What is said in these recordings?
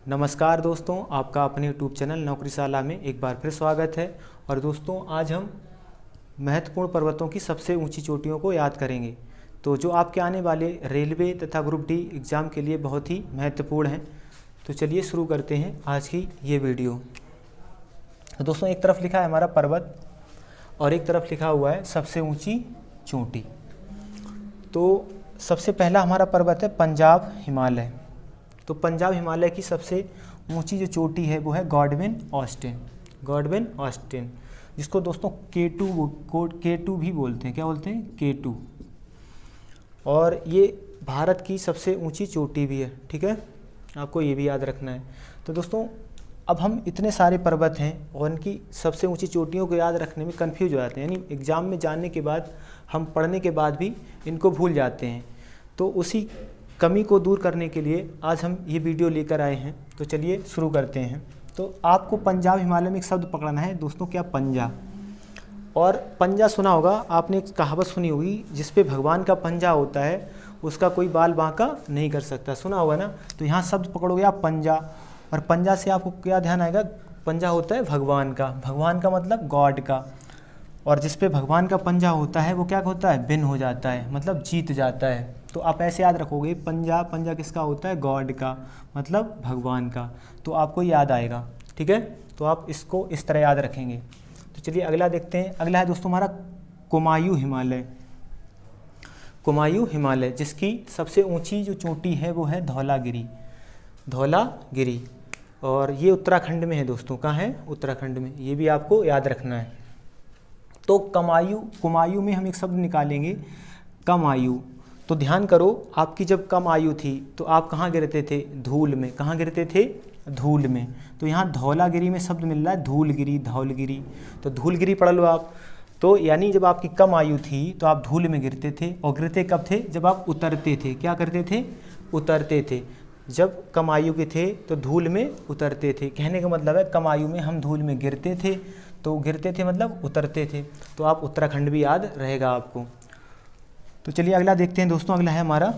नमस्कार दोस्तों, आपका अपने यूट्यूब चैनल नौकरीशाला में एक बार फिर स्वागत है। और दोस्तों आज हम महत्वपूर्ण पर्वतों की सबसे ऊंची चोटियों को याद करेंगे, तो जो आपके आने वाले रेलवे तथा ग्रुप डी एग्ज़ाम के लिए बहुत ही महत्वपूर्ण हैं। तो चलिए शुरू करते हैं आज की ये वीडियो। तो दोस्तों एक तरफ लिखा है हमारा पर्वत और एक तरफ लिखा हुआ है सबसे ऊँची चोटी। तो सबसे पहला हमारा पर्वत है पंजाब हिमालय। तो पंजाब हिमालय की सबसे ऊंची जो चोटी है वो है गॉडविन ऑस्टिन, जिसको दोस्तों K2 भी बोलते हैं। क्या बोलते हैं? K2। और ये भारत की सबसे ऊंची चोटी भी है। ठीक है, आपको ये भी याद रखना है। तो दोस्तों अब हम इतने सारे पर्वत हैं और इनकी सबसे ऊंची चोटियों को याद रखने में कंफ्यूज हो जाते हैं, यानी एग्ज़ाम में जानने के बाद हम पढ़ने के बाद भी इनको भूल जाते हैं। तो उसी कमी को दूर करने के लिए आज हम ये वीडियो लेकर आए हैं। तो चलिए शुरू करते हैं। तो आपको पंजाब हिमालय में एक शब्द पकड़ना है दोस्तों, क्या? पंजा। और पंजा सुना होगा आपने, एक कहावत सुनी होगी, जिस पे भगवान का पंजा होता है उसका कोई बाल बांका नहीं कर सकता। सुना होगा ना? तो यहाँ शब्द पकड़ोगे आप पंजा, और पंजा से आपको क्या ध्यान आएगा? पंजा होता है भगवान का मतलब गॉड का। और जिस पे भगवान का पंजा होता है वो क्या होता है? विन हो जाता है, मतलब जीत जाता है। तो आप ऐसे याद रखोगे, पंजा किसका होता है? गॉड का, मतलब भगवान का। तो आपको याद आएगा। ठीक है, तो आप इसको इस तरह याद रखेंगे। तो चलिए अगला देखते हैं। अगला है दोस्तों हमारा कुमायूं हिमालय, जिसकी सबसे ऊंची जो चोटी है वो है धौलागिरी। और ये उत्तराखंड में है दोस्तों। कहाँ है? उत्तराखंड में। ये भी आपको याद रखना है। तो कुमायूं में हम एक शब्द निकालेंगे, कम आयु। तो ध्यान करो, आपकी जब कम आयु थी तो आप कहाँ गिरते थे? धूल में। कहाँ गिरते थे? धूल में। तो यहाँ धौलागिरी में शब्द मिल रहा है धौलगिरी। तो धूलगिरी पढ़ लो आप। तो यानी जब आपकी कम आयु थी तो आप धूल में गिरते थे। और गिरते कब थे? जब आप उतरते थे। क्या करते थे? उतरते थे। जब कम आयु के थे तो धूल में उतरते थे। कहने का मतलब है कम आयु में हम धूल में गिरते थे। तो गिरते थे मतलब उतरते थे। तो आप उत्तराखंड भी याद रहेगा आपको। तो चलिए अगला देखते हैं दोस्तों। अगला है हमारा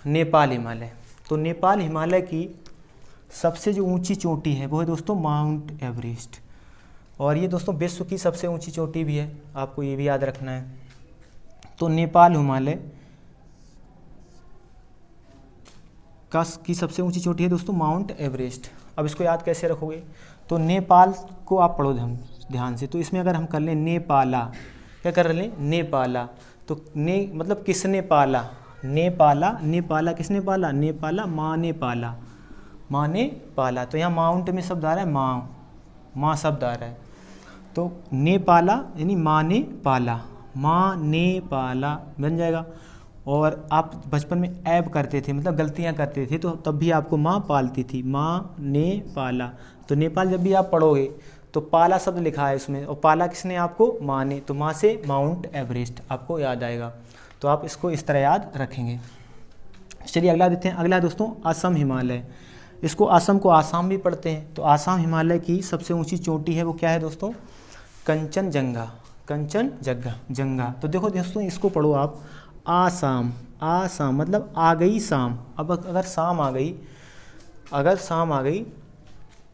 नेपाल हिमालय। तो नेपाल हिमालय की सबसे जो ऊंची चोटी है वो है दोस्तों माउंट एवरेस्ट। और ये दोस्तों विश्व की सबसे ऊंची चोटी भी है, आपको ये भी याद रखना है। तो नेपाल हिमालय की सबसे ऊंची चोटी है दोस्तों माउंट एवरेस्ट। अब इसको याद कैसे रखोगे? तो नेपाल को आप पढ़ो ध्यान से। तो इसमें अगर हम कर लें नेपाला, क्या कर लें? नेपाला। तो मतलब किसने पाला? नेपाला किसने पाला? नेपाला, माँ ने पाला। तो यहाँ माउंट में शब्द आ रहा है माँ शब्द आ रहा है। तो नेपाला यानी माँ ने पाला बन जाएगा। और आप बचपन में ऐब करते थे, मतलब गलतियाँ करते थे, तो तब भी आपको माँ पालती थी, माँ ने पाला। तो नेपाल जब भी आप पढ़ोगे तो पाला शब्द लिखा है उसमें, और पाला किसने? आपको माँ ने। तो माँ से माउंट एवरेस्ट आपको याद आएगा। तो आप इसको इस तरह याद रखेंगे। चलिए अगला देखते हैं। अगला दोस्तों असम हिमालय। इसको असम को आसाम भी पढ़ते हैं। तो आसाम हिमालय की सबसे ऊंची चोटी है वो क्या है दोस्तों? कंचनजंगा। तो देखो दोस्तों इसको पढ़ो आप, आसाम मतलब आ गई शाम। अब अगर शाम आ गई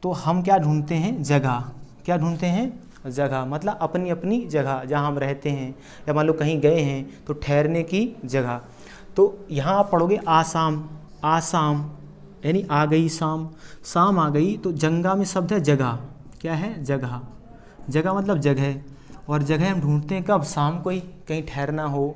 तो हम क्या ढूंढते हैं? जगह। क्या ढूंढते हैं? जगह, मतलब अपनी अपनी जगह जहाँ हम रहते हैं, या मान लो कहीं गए हैं तो ठहरने की जगह। तो यहाँ आप पढ़ोगे आसाम यानी आ गई शाम आ गई। तो जंगा में शब्द है जगह। क्या है? जगह मतलब जगह। और जगह हम ढूंढते हैं कब? शाम को ही। कहीं ठहरना हो,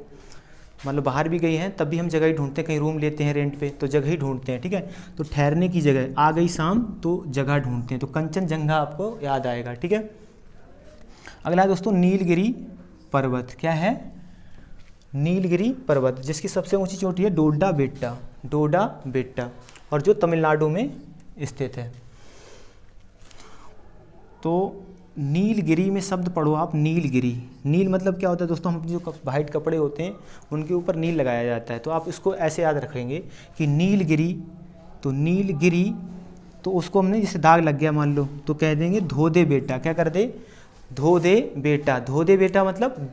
मतलब बाहर भी गई हैं तब भी हम जगह ही ढूंढते हैं। कहीं रूम लेते हैं रेंट पे तो जगह ही ढूंढते हैं। ठीक है, तो ठहरने की जगह। आ गई शाम तो जगह ढूंढते हैं। तो कंचनजंगा आपको याद आएगा। ठीक है, अगला है दोस्तों नीलगिरी पर्वत। क्या है? नीलगिरी पर्वत, जिसकी सबसे ऊंची चोटी है डोडा बेट्टा, और जो तमिलनाडु में स्थित है। तो नीलगिरी में शब्द पढ़ो आप, नील मतलब क्या होता है दोस्तों? हम जो वाइट कपड़े होते हैं उनके ऊपर नील लगाया जाता है। तो आप इसको ऐसे याद रखेंगे कि नीलगिरी। तो उसको हमने जैसे दाग लग गया मान लो, तो कह देंगे धो दे बेटा। क्या कर दे? धो दे बेटा मतलब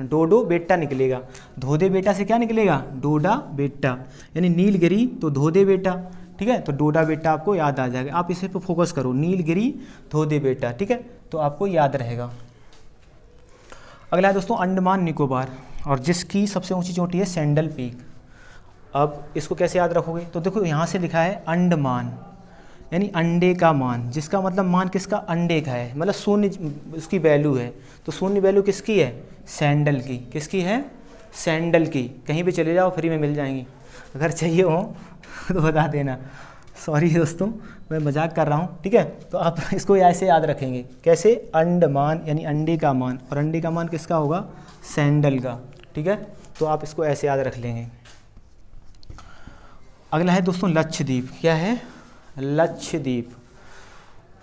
डोडो बेटा निकलेगा। धो दे बेटा से क्या निकलेगा? डोडा बेटा। यानी नीलगिरी तो धो दे बेटा। ठीक है, तो डोडा बेटा आपको याद आ जाएगा। आप इसे पे फोकस करो, नीलगिरी धो दे बेटा, ठीक है, तो आपको याद रहेगा। अगला है दोस्तों अंडमान निकोबार, और जिसकी सबसे ऊंची चोटी है सैंडल पीक। अब इसको कैसे याद रखोगे, तो देखो यहाँ से लिखा है अंडमान यानी अंडे का मान, जिसका मतलब मान किसका, अंडे का है, मतलब शून्य उसकी वैल्यू है। तो शून्य वैल्यू किसकी है, सैंडल की। किसकी है, सैंडल की। कहीं भी चले जाओ फ्री में मिल जाएंगी, अगर चाहिए हो तो बता देना। सॉरी दोस्तों मैं मजाक कर रहा हूँ, ठीक है। तो आप इसको ऐसे याद रखेंगे, कैसे, अंडमान यानी अंडे का मान, और अंडे का मान किसका होगा, सैंडल का, ठीक है। तो आप इसको ऐसे याद रख लेंगे। अगला है दोस्तों लक्षद्वीप। क्या है, लक्षद्वीप,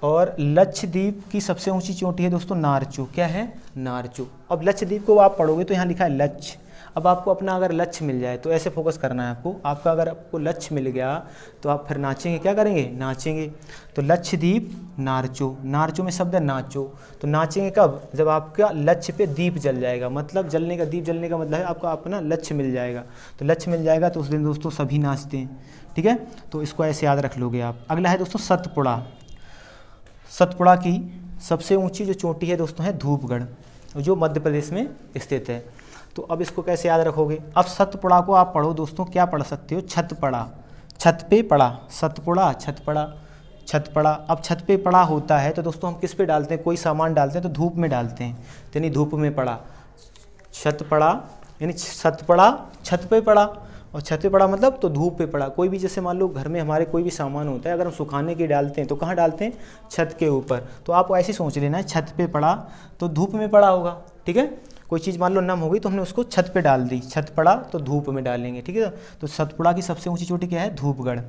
और लक्षद्वीप की सबसे ऊंची चोटी है दोस्तों नारचू। क्या है, नारचू। अब लक्षद्वीप को आप पढ़ोगे तो यहाँ लिखा है लक्ष्य। अब आपको अपना अगर लक्ष्य मिल जाए तो ऐसे फोकस करना है आपको। आपका अगर आपको लक्ष्य मिल गया तो आप फिर नाचेंगे, क्या करेंगे, नाचेंगे। तो लक्षद्वीप नारचू, नारचू में शब्द है नाचो। तो नाचेंगे कब, जब आपका लक्ष्य पे दीप जल जाएगा, मतलब जलने का, दीप जलने का मतलब है आपका अपना लक्ष्य मिल जाएगा। तो लक्ष्य मिल जाएगा तो उस दिन दोस्तों सभी नाचते हैं, ठीक है। तो इसको ऐसे याद रख लोगे आप। अगला है दोस्तों सतपुड़ा। सतपुड़ा की सबसे ऊंची जो चोटी है दोस्तों है धूपगढ़, जो मध्य प्रदेश में स्थित है। तो अब इसको कैसे याद रखोगे, अब सतपुड़ा को आप पढ़ो दोस्तों, क्या पढ़ सकते हो, छत पड़ा, छत पे पड़ा, सतपुड़ा छत पड़ा, छत पड़ा। अब छत पे पड़ा होता है तो दोस्तों हम किस पे डालते हैं, कोई सामान डालते हैं तो धूप में डालते हैं, यानी धूप में पड़ा। छत पड़ा यानी छत पड़ा, छत पे पड़ा, और छत पे पड़ा मतलब तो धूप पे पड़ा। कोई भी जैसे मान लो घर में हमारे कोई भी सामान होता है, अगर हम सुखाने के डालते हैं तो कहाँ डालते हैं, छत के ऊपर। तो आप ऐसे सोच लेना है, छत पे पड़ा तो धूप में पड़ा होगा, ठीक है। कोई चीज़ मान लो नम हो गई तो हमने उसको छत पे डाल दी, छत पड़ा तो धूप में डालेंगे, ठीक है। तो सतपुड़ा की सबसे ऊंची चोटी क्या है, धूपगढ़।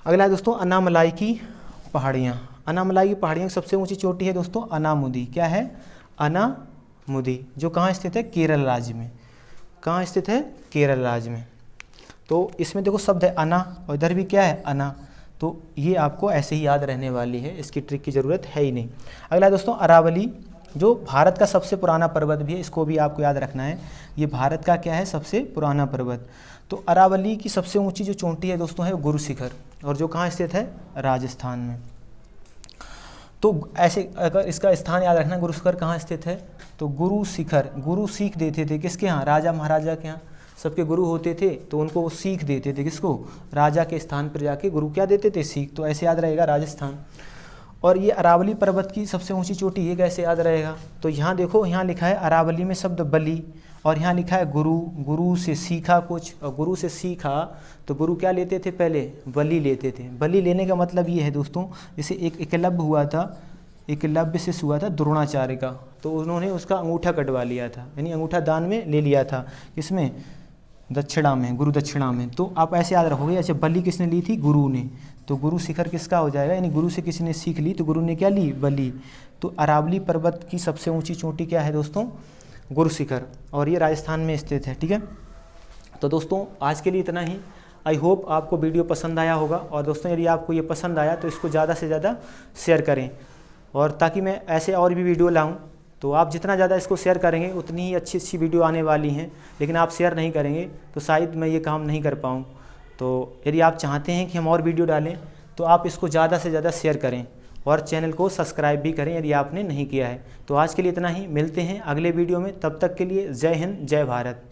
अगला है दोस्तों अनामलाई की पहाड़ियाँ। अनामलाई की पहाड़ियों की सबसे ऊंची चोटी है दोस्तों अनामुदी। क्या है, अनामुदी, जो कहाँ स्थित है, केरल राज्य में। कहाँ स्थित है, केरल राज्य में। तो इसमें देखो शब्द है अना, और इधर भी क्या है, अना। तो ये आपको ऐसे ही याद रहने वाली है, इसकी ट्रिक की ज़रूरत है ही नहीं। अगला है दोस्तों अरावली, जो भारत का सबसे पुराना पर्वत भी है, इसको भी आपको याद रखना है। ये भारत का क्या है, सबसे पुराना पर्वत। तो अरावली की सबसे ऊंची जो चोटी है दोस्तों है गुरु शिखर, और जो कहाँ स्थित है, राजस्थान में। तो ऐसे अगर इसका स्थान याद रखना, गुरु शिखर कहाँ स्थित है, तो गुरु शिखर, गुरु सीख देते थे किसके यहाँ, राजा महाराजा के यहाँ। सबके गुरु होते थे तो उनको वो सीख देते थे, किसको, राजा के स्थान पर जाके गुरु क्या देते थे, सीख। तो ऐसे याद रहेगा राजस्थान। और ये अरावली पर्वत की सबसे ऊंची चोटी, ये कैसे याद रहेगा, तो यहाँ देखो, यहाँ लिखा है अरावली में शब्द बलि, और यहाँ लिखा है गुरु, गुरु से सीखा कुछ, और गुरु से सीखा तो गुरु क्या लेते थे, पहले बलि लेते थे। बलि लेने का मतलब ये है दोस्तों, जैसे एक एकलव्य हुआ था, एकलव्य से हुआ था द्रोणाचार्य का, तो उन्होंने उसका अंगूठा कटवा लिया था, यानी अंगूठा दान में ले लिया था, किसमें, दक्षिणा में, गुरु दक्षिणा में। तो आप ऐसे याद रखोगे, अच्छा बलि किसने ली थी, गुरु ने, तो गुरु शिखर किसका हो जाएगा, यानी गुरु से किसी ने सीख ली तो गुरु ने क्या ली, बलि। तो अरावली पर्वत की सबसे ऊंची चोटी क्या है दोस्तों, गुरु शिखर, और ये राजस्थान में स्थित है, ठीक है। तो दोस्तों आज के लिए इतना ही। आई होप आपको वीडियो पसंद आया होगा, और दोस्तों यदि आपको ये पसंद आया तो इसको ज़्यादा से ज़्यादा शेयर करें, और ताकि मैं ऐसे और भी वीडियो लाऊं। तो आप जितना ज़्यादा इसको शेयर करेंगे उतनी ही अच्छी अच्छी वीडियो आने वाली हैं, लेकिन आप शेयर नहीं करेंगे तो शायद मैं ये काम नहीं कर पाऊँ। तो यदि आप चाहते हैं कि हम और वीडियो डालें तो आप इसको ज़्यादा से ज़्यादा शेयर करें, और चैनल को सब्सक्राइब भी करें यदि आपने नहीं किया है। तो आज के लिए इतना ही, मिलते हैं अगले वीडियो में, तब तक के लिए जय हिंद, जय भारत।